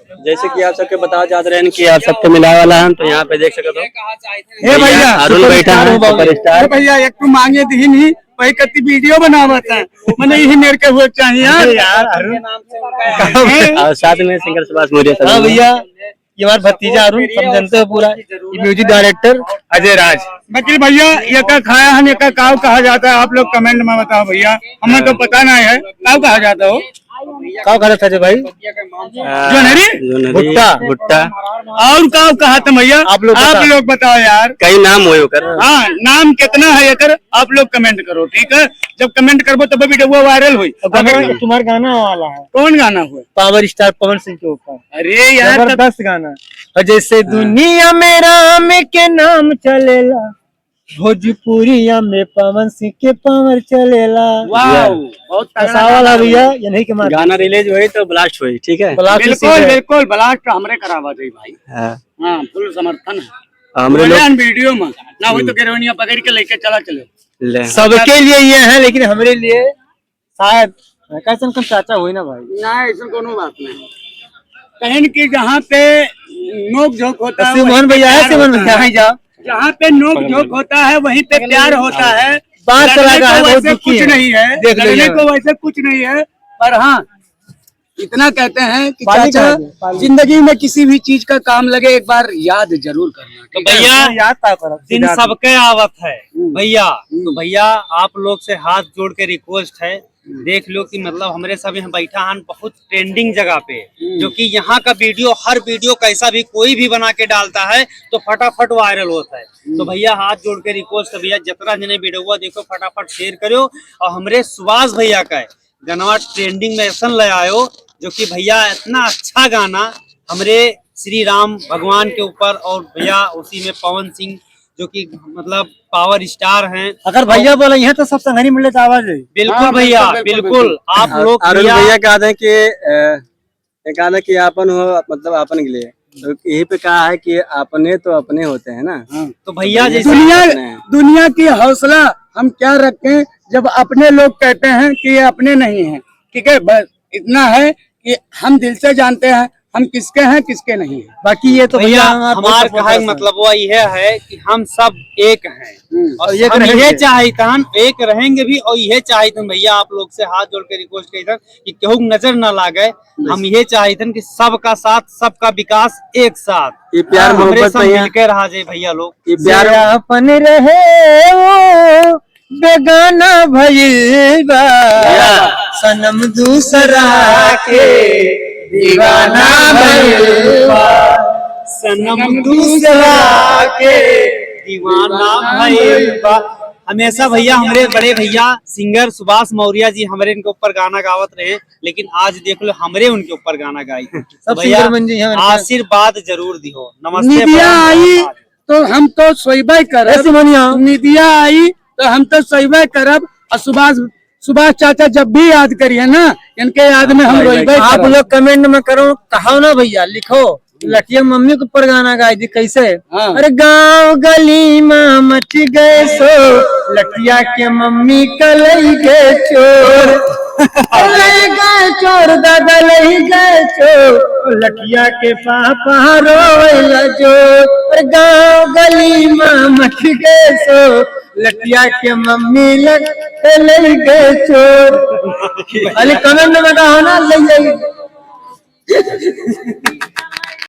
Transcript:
जैसे कि आप सबके बताना चाहते रहे कि आप सबके मिलाए वाला है, तो यहाँ पे देख सकते हो भैया अरुण बैठा है सुपरस्टार। भैया एक तो मांगे दी नहीं वही कति वीडियो बनावत है मैंने यही मेरे के हुए चाहिए यार और साथ में सिंगर सुभाष मौर्य। हाँ भैया, ये हमारा भतीजा अरुण, सब जानते हो पूरा। ये म्यूजिक डायरेक्टर अजय राज। वकील भैया ये का खाया है, ये का काव कहा जाता है, आप लोग कमेंट में बताओ भैया, हमें तो पता नहीं है काव कहा जाता हो। काव कहा था भाई? जो भुट्टा भुट्टा और काव कहा था भैया? आप लोग बताओ यार, कई नाम हो कर। हाँ नाम कितना है कर, आप लोग कमेंट करो, ठीक है? जब कमेंट करबो तब वीडियो वायरल हुई। तुम्हारा गाना वाला है, कौन गाना हुआ? पावर स्टार पवन सिंह के ऊपर। अरे यार जबरदस्त गाना। और जैसे दुनिया में राम के नाम चलेला, भोजपुरिया में पवन सिंह के पावर चलेला। वाह बहुत ऐसा वाला भैया, ये नहीं के मार गाना रिलीज हुई तो ब्लास्ट हुई, ठीक है? बिल्कुल बिल्कुल ब्लास्ट हमरे करावा दे भाई। हाँ फुल समर्थन है हमरे लोग वीडियो में ना हुई तो गिरवनिया पकड़ के लेके चला चलो। सबके लिए ये है, लेकिन हमारे लिए शायद कैसे कम चाचा हुई ना भाई। ना ऐसा कोनो बात नहीं, कहीं की जहाँ पे नोक झोंक होता है, सिमोहन भैया है, सिमोहन भैया है, जाओ। जहाँ पे नोक झोंक होता है वहीं पे प्यार होता है। बात चला रहा है, वैसे कुछ नहीं है, लड़ने को वैसे कुछ नहीं है, पर हाँ इतना कहते हैं कि चाचा जिंदगी में किसी भी चीज का काम लगे एक बार याद जरूर करना। तो भैया याद दिन सबके आवत है भैया, तो भैया आप लोग से हाथ जोड़ के रिक्वेस्ट है, देख लो कि मतलब हमारे सब यहाँ बैठा हन बहुत ट्रेंडिंग जगह पे, जो कि यहाँ का वीडियो हर वीडियो कैसा भी कोई भी बना के डालता है तो फटाफट वायरल होता है। तो भैया हाथ जोड़ के रिक्वेस्ट है भैया, जितना जने वीडियो हुआ देखो फटाफट शेयर करो, और हमारे सुभाष भैया का गाना ट्रेंडिंग में ऐसा ले आयो, जो कि भैया इतना अच्छा गाना हमारे श्री राम भगवान के ऊपर, और भैया उसी में पवन सिंह जो कि मतलब पावर स्टार हैं। अगर भैया बोले यहाँ तो सब संघनी मिले तो आवाज है। बिल्कुल भैया बिल्कुल। आप लोग अरुण भैया कहते हैं कि गाना की आपन हो, मतलब आपन के लिए, तो यही पे कहा है कि अपने तो अपने होते हैं ना। तो भैया जैसे दुनिया की हौसला हम क्या रखें जब अपने लोग कहते हैं कि ये अपने नहीं है, ठीक है? बस इतना है कि हम दिल से जानते हैं हम किसके हैं किसके नहीं है। बाकी ये तो भैया हमारा कहने का मतलब वो यह है कि हम सब एक हैं, और हम ये चाहते हैं एक रहेंगे भी, और ये चाहते हैं भैया आप लोग से हाथ जोड़ के रिक्वेस्ट करते हैं कि केहू नजर न लागे, हम ये चाहते हैं कि सबका साथ सबका विकास एक साथ, ये प्यार मोहब्बत मिलकर रहा जाए भैया लोग। ये प्यार अपन रहे बेगाना भईबा, सनम दूसरा के दीवाना भईबा, सनम दूसरा के दीवाना भईबा। हमेशा भैया हमारे बड़े भैया सिंगर सुभाष मौर्य जी हमारे इनके ऊपर गाना गावत रहे, लेकिन आज देख लो हमरे उनके ऊपर गाना गाई। भैया आशीर्वाद जरूर दियो। नमस्ते। निदिया आई तो हम तो सोईबे करब, निदिया आई तो हम तो सोईबे करब, और सुभाष चाचा जब भी याद करिए ना इनके याद में हम रोइबे। आप लोग कमेंट में करो, कहो ना भैया, लिखो लटिया मम्मी के ऊपर गाना गाई थी कैसे। अरे गाँव गली में मच गए सो, लटिया के मम्मी कलई गए चोर, लई गए चोर दादा लई गए चोर, लटिया के पापा रोइला जोर। अरे गाँव गली में मच गए सो, लटिया के मम्मी लई गए चोर। अरे कमेंट में कहो ना, लई